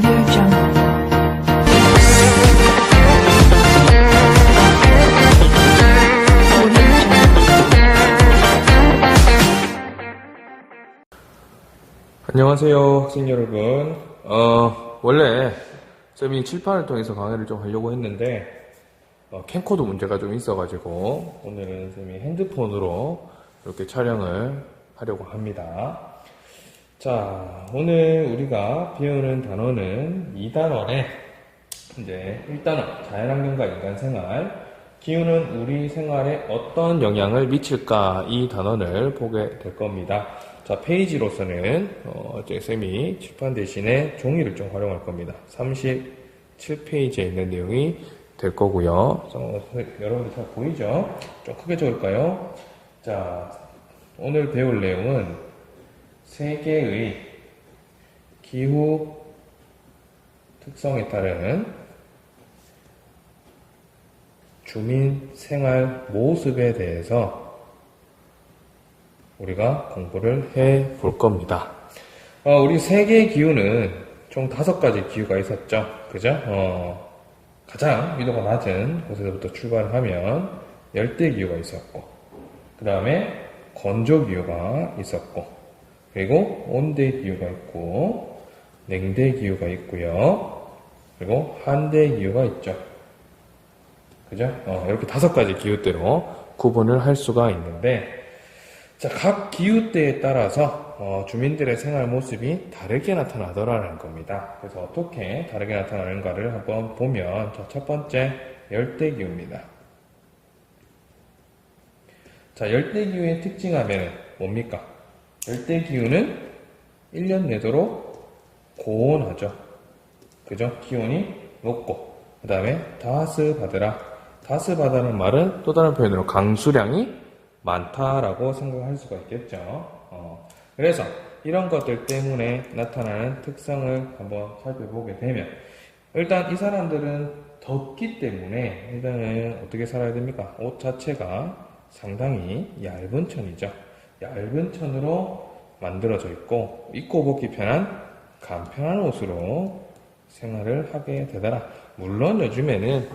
Audio Jungle. 안녕하세요, 학생 여러분. 원래 쌤이 칠판을 통해서 강의를 좀 하려고 했는데 캠코더 문제가 좀 있어가지고 오늘은 쌤이 핸드폰으로 이렇게 촬영을 하려고 합니다. 자, 오늘 우리가 배우는 단어는 2단원에 이제 1단원 자연환경과 인간생활, 기후는 우리 생활에 어떤 영향을 미칠까, 이 단원을 보게 될 겁니다. 자, 페이지로서는 이제 쌤이 칠판 대신에 종이를 좀 활용할 겁니다. 37페이지에 있는 내용이 될 거고요. 여러분들 잘 보이죠? 좀 크게 적을까요? 자, 오늘 배울 내용은 세계의 기후 특성에 따른 주민 생활 모습에 대해서 우리가 공부를 해 볼 겁니다. 우리 세계 기후는 총 5가지 기후가 있었죠. 그죠? 가장 위도가 낮은 곳에서부터 출발을 하면 열대 기후가 있었고, 그 다음에 건조 기후가 있었고, 그리고 온대 기후가 있고, 냉대 기후가 있고요. 그리고 한대 기후가 있죠. 그죠? 이렇게 5가지 기후대로 구분을 할 수가 있는데, 자, 각 기후대에 따라서 주민들의 생활 모습이 다르게 나타나더라는 겁니다. 그래서 어떻게 다르게 나타나는가를 한번 보면, 자, 첫 번째 열대기후입니다. 자, 열대기후의 특징하면은 뭡니까? 열대기후는 1년 내도록 고온하죠. 그죠? 기온이 높고, 그 다음에 다스바드라. 다스바드라는 말은 또 다른 표현으로 강수량이 많다라고 생각할 수가 있겠죠. 그래서 이런 것들 때문에 나타나는 특성을 한번 살펴보게 되면, 일단 이 사람들은 덥기 때문에 일단은 어떻게 살아야 됩니까? 옷 자체가 상당히 얇은 천이죠. 얇은 천으로 만들어져 있고, 입고 벗기 편한 간편한 옷으로 생활을 하게 되더라. 물론 요즘에는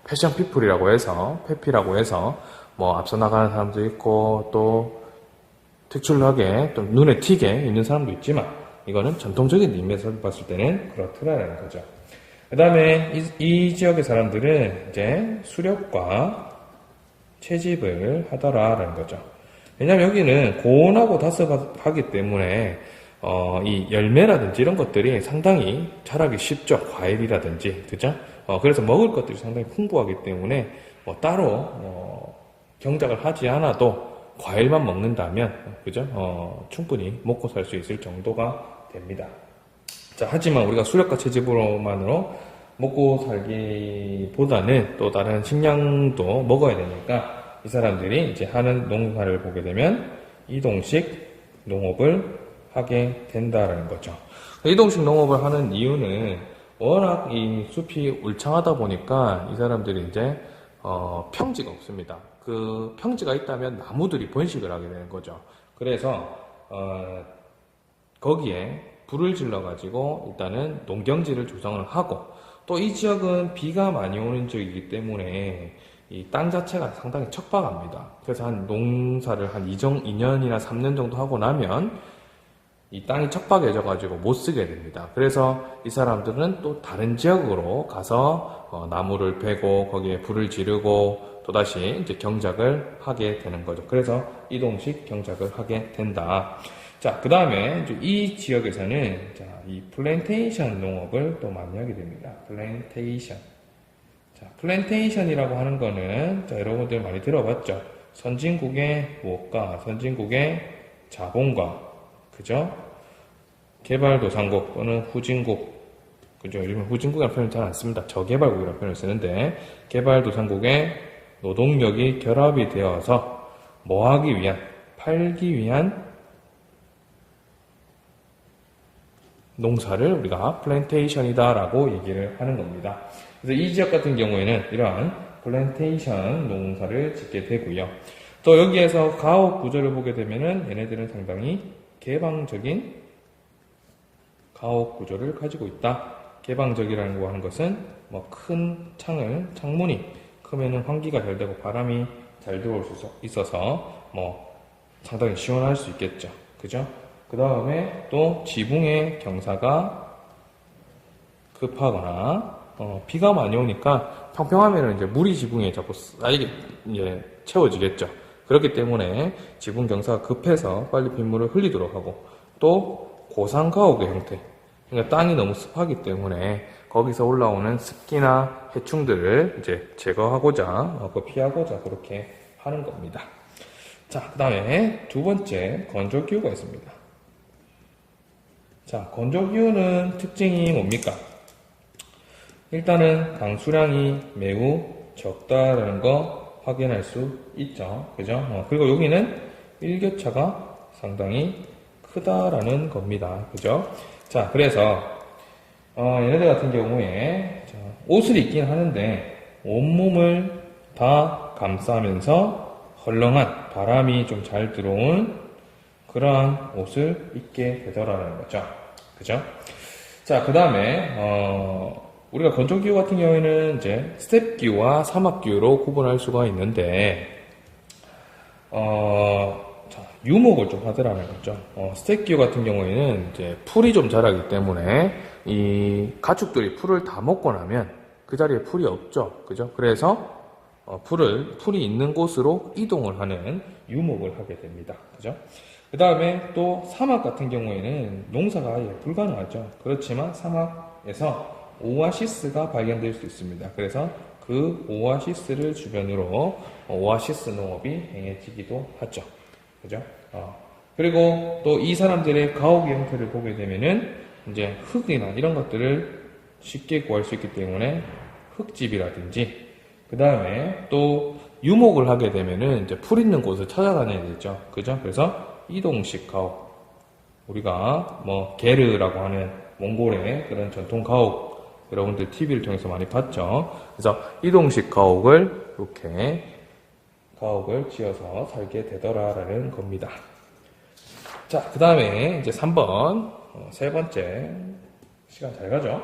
패션 피플이라고 해서, 페피라고 해서 앞서 나가는 사람도 있고, 또 특출나게 또 눈에 튀게 입는 사람도 있지만, 이거는 전통적인 의미에서 봤을 때는 그렇더라는 거죠. 그 다음에 이 지역의 사람들은 이제 수렵과 채집을 하더라라는 거죠. 왜냐면 여기는 고온하고 다습하기 때문에 이 열매라든지 이런 것들이 상당히 자라기 쉽죠. 과일이라든지, 그죠? 그래서 먹을 것들이 상당히 풍부하기 때문에 따로 경작을 하지 않아도 과일만 먹는다면, 그죠? 충분히 먹고 살 수 있을 정도가 됩니다. 자, 하지만 우리가 수렵과 채집으로만으로 먹고 살기보다는 또 다른 식량도 먹어야 되니까 이 사람들이 이제 하는 농사를 보게 되면 이동식 농업을 하게 된다는 거죠. 이동식 농업을 하는 이유는 워낙 이 숲이 울창하다 보니까 이 사람들이 이제 평지가 없습니다. 그 평지가 있다면 나무들이 번식을 하게 되는 거죠. 그래서 거기에 불을 질러 가지고 일단은 농경지를 조성을 하고, 또 이 지역은 비가 많이 오는 지역이기 때문에 이 땅 자체가 상당히 척박합니다. 그래서 한 농사를 한 2년이나 3년 정도 하고 나면 이 땅이 척박해져 가지고 못 쓰게 됩니다. 그래서 이 사람들은 또 다른 지역으로 가서 나무를 베고 거기에 불을 지르고 또다시 이제 경작을 하게 되는 거죠. 그래서 이동식 경작을 하게 된다. 자, 그 다음에 이 지역에서는 이 플랜테이션 농업을 또 많이 하게 됩니다. 플랜테이션. 자, 플랜테이션이라고 하는 거는, 자, 여러분들 많이 들어봤죠? 선진국의 무엇과 선진국의 자본과, 그죠? 개발도상국 또는 후진국, 그죠? 요즘 후진국이라는 표현을 잘 안 씁니다. 저개발국이라는 표현을 쓰는데, 개발도상국의 노동력이 결합이 되어서 뭐하기 위한, 팔기 위한 농사를 우리가 플랜테이션이다라고 얘기를 하는 겁니다. 그래서 이 지역 같은 경우에는 이러한 플랜테이션 농사를 짓게 되고요. 또 여기에서 가옥 구조를 보게 되면은 얘네들은 상당히 개방적인 가옥 구조를 가지고 있다. 개방적이라고 하는 것은 뭐 큰 창문이 크면은 환기가 잘 되고 바람이 잘 들어올 수 있어서 뭐 상당히 시원할 수 있겠죠. 그죠? 그 다음에 또 지붕의 경사가 급하거나 비가 많이 오니까 평평하면은 이제 물이 지붕에 자꾸 쌓이게 이제 채워지겠죠. 그렇기 때문에 지붕 경사가 급해서 빨리 빗물을 흘리도록 하고 또 고상가옥의 형태. 그러니까 땅이 너무 습하기 때문에 거기서 올라오는 습기나 해충들을 이제 제거하고자 피하고자 그렇게 하는 겁니다. 자, 그 다음에 두 번째 건조기후가 있습니다. 자, 건조기후는 특징이 뭡니까? 일단은 강수량이 매우 적다라는 거 확인할 수 있죠. 그죠? 그리고 여기는 일교차가 상당히 크다라는 겁니다. 그죠? 자, 그래서, 얘네들 같은 경우에, 옷을 입긴 하는데, 온몸을 다 감싸면서 헐렁한 바람이 좀 잘 들어온 그러한 옷을 입게 되더라는 거죠. 그죠? 자, 그 다음에, 우리가 건조기후 같은 경우에는 이제 스텝기후와 사막기후로 구분할 수가 있는데, 자, 유목을 좀 하더라는 거죠. 스텝기후 같은 경우에는 이제 풀이 좀 자라기 때문에 이 가축들이 풀을 다 먹고 나면 그 자리에 풀이 없죠. 그죠? 그래서 풀이 있는 곳으로 이동을 하는 유목을 하게 됩니다. 그죠? 그 다음에 또 사막 같은 경우에는 농사가 아예 불가능하죠. 그렇지만 사막에서 오아시스가 발견될 수 있습니다. 그래서 그 오아시스를 주변으로 오아시스 농업이 행해지기도 하죠. 그죠? 그리고 또 이 사람들의 가옥의 형태를 보게 되면은 이제 흙이나 이런 것들을 쉽게 구할 수 있기 때문에 흙집이라든지 그 다음에 또 유목을 하게 되면은 이제 풀 있는 곳을 찾아다녀야 되죠. 그죠? 그래서 이동식 가옥. 우리가 뭐 게르라고 하는 몽골의 그런 전통 가옥 여러분들 TV를 통해서 많이 봤죠. 그래서 이동식 가옥을 이렇게 가옥을 지어서 살게 되더라라는 겁니다. 자, 그 다음에 이제 3번 세 번째 시간 잘 가죠.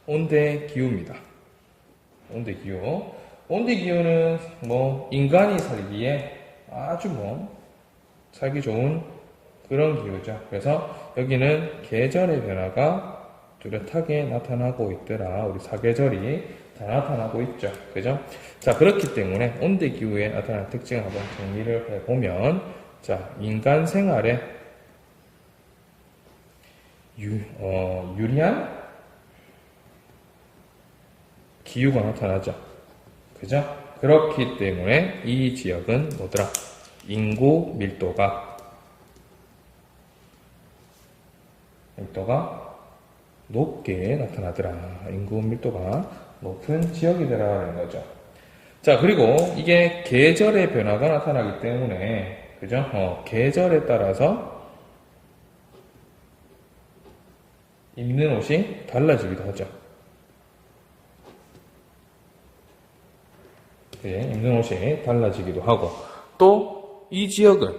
온대기후입니다. 온대기후. 온대기후는 뭐 인간이 살기에 아주 뭐 살기 좋은 그런 기후죠. 그래서 여기는 계절의 변화가 뚜렷하게 나타나고 있더라. 우리 사계절이 다 나타나고 있죠. 그죠? 자, 그렇기 때문에 온대기후에 나타나는 특징을 한번 정리를 해보면, 자, 인간 생활에 유리한 기후가 나타나죠. 그죠? 그렇기 때문에 이 지역은 뭐더라? 인구 밀도가 높게 나타나더라. 인구 밀도가 높은 지역이더라라는 거죠. 자, 그리고 이게 계절의 변화가 나타나기 때문에, 그죠? 계절에 따라서 입는 옷이 달라지기도 하죠. 네, 입는 옷이 달라지기도 하고, 또 이 지역은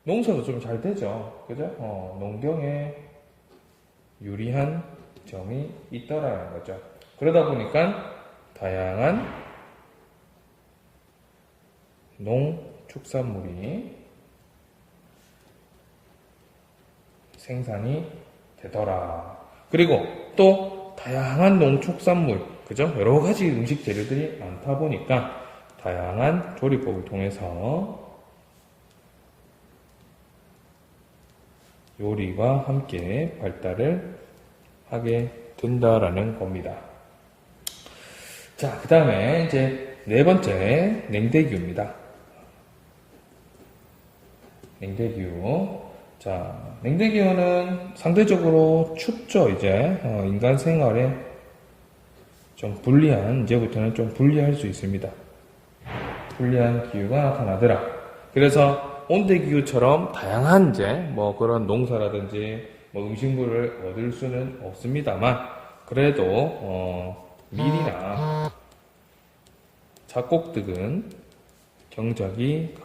농사도 좀 잘 되죠. 그죠? 농경에 유리한 점이 있더라는 거죠. 그러다 보니까 다양한 농축산물이 생산이 되더라. 그리고 또 다양한 농축산물, 그죠? 여러 가지 음식 재료들이 많다 보니까 다양한 조리법을 통해서 요리와 함께 발달을 하게 된다라는 겁니다. 자, 그 다음에 이제 네 번째 냉대기후입니다. 냉대기후. 자, 냉대기후는 상대적으로 춥죠. 이제 인간 생활에 좀 불리한, 이제부터는 좀 불리할 수 있습니다. 불리한 기후가 나타나더라. 그래서 온대기후처럼 다양한 이제 뭐 그런 농사라든지 뭐 음식물을 얻을 수는 없습니다만, 그래도 밀이나 작곡 등은 경작이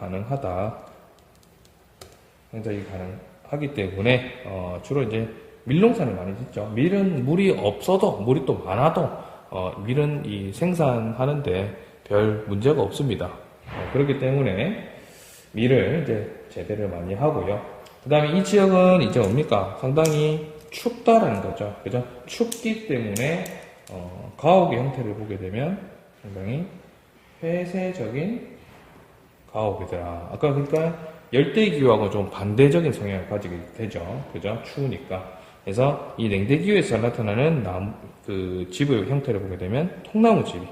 하기 때문에 주로 이제 밀농사를 많이 짓죠. 밀은 물이 없어도 물이 또 많아도 밀은 이 생산하는데 별 문제가 없습니다. 그렇기 때문에 밀을 이제 재배를 많이 하고요. 그 다음에 이 지역은 이제 뭡니까? 상당히 춥다라는 거죠. 그죠? 춥기 때문에 가옥의 형태를 보게 되면 상당히 회세적인 가옥이더라. 아까 그러니까 열대기후하고 좀 반대적인 성향을 가지게 되죠. 그죠? 추우니까. 그래서 이 냉대기후에서 나타나는 그 집의 형태를 보게 되면 통나무 집이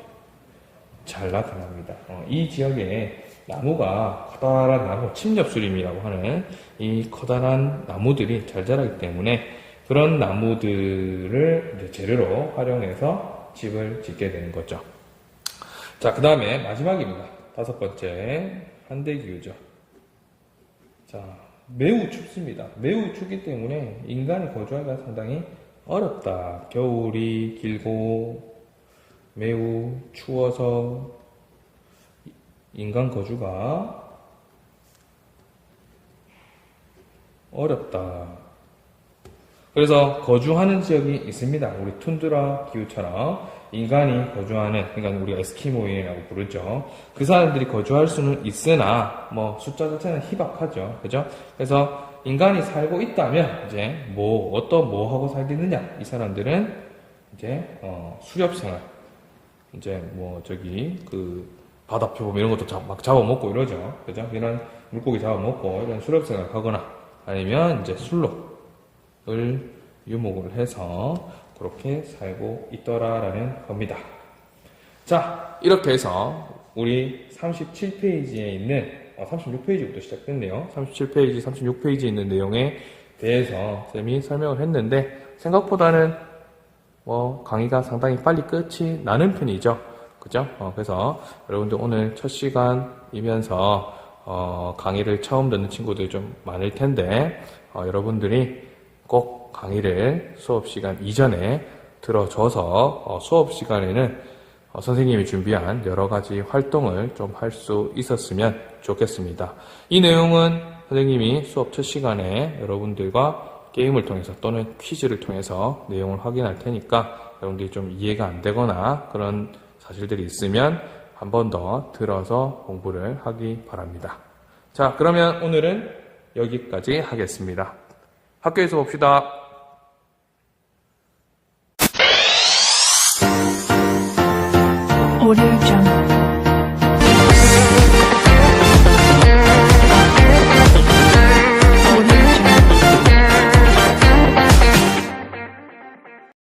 잘 나타납니다. 이 지역에 나무가 커다란 나무, 침엽수림이라고 하는 이 커다란 나무들이 잘 자라기 때문에 그런 나무들을 이제 재료로 활용해서 집을 짓게 되는 거죠. 자, 그 다음에 마지막입니다. 5번째, 한대기후죠. 자, 매우 춥습니다. 매우 춥기 때문에 인간이 거주하기가 상당히 어렵다. 겨울이 길고 매우 추워서 인간 거주가 어렵다. 그래서 거주하는 지역이 있습니다. 우리 툰드라 기후처럼 인간이 거주하는, 그러니까 우리가 에스키모인이라고 부르죠. 그 사람들이 거주할 수는 있으나 뭐 숫자 자체는 희박하죠. 그죠? 그래서 인간이 살고 있다면 이제 뭐 하고 살겠느냐? 이 사람들은 이제 수렵 생활, 이제 뭐 저기 그 바다표범 이런 것도 막 잡아먹고 이러죠. 그죠? 이런 물고기 잡아먹고 이런 수렵 생활 하거나 아니면 이제 술록을 유목을 해서 그렇게 살고 있더라라는 겁니다. 자, 이렇게 해서 우리 37페이지에 있는 36페이지부터 시작됐네요. 37페이지, 36페이지에 있는 내용에 대해서 쌤이 설명을 했는데 생각보다는 뭐 강의가 상당히 빨리 끝이 나는 편이죠. 그죠? 그래서 여러분들 오늘 첫 시간이면서 강의를 처음 듣는 친구들이 좀 많을 텐데 여러분들이 꼭 강의를 수업 시간 이전에 들어줘서 수업 시간에는 선생님이 준비한 여러 가지 활동을 좀 할 수 있었으면 좋겠습니다. 이 내용은 선생님이 수업 첫 시간에 여러분들과 게임을 통해서 또는 퀴즈를 통해서 내용을 확인할 테니까 여러분들이 좀 이해가 안 되거나 그런 사실들이 있으면 한 번 더 들어서 공부를 하기 바랍니다. 자, 그러면 오늘은 여기까지 하겠습니다. 학교에서 봅시다.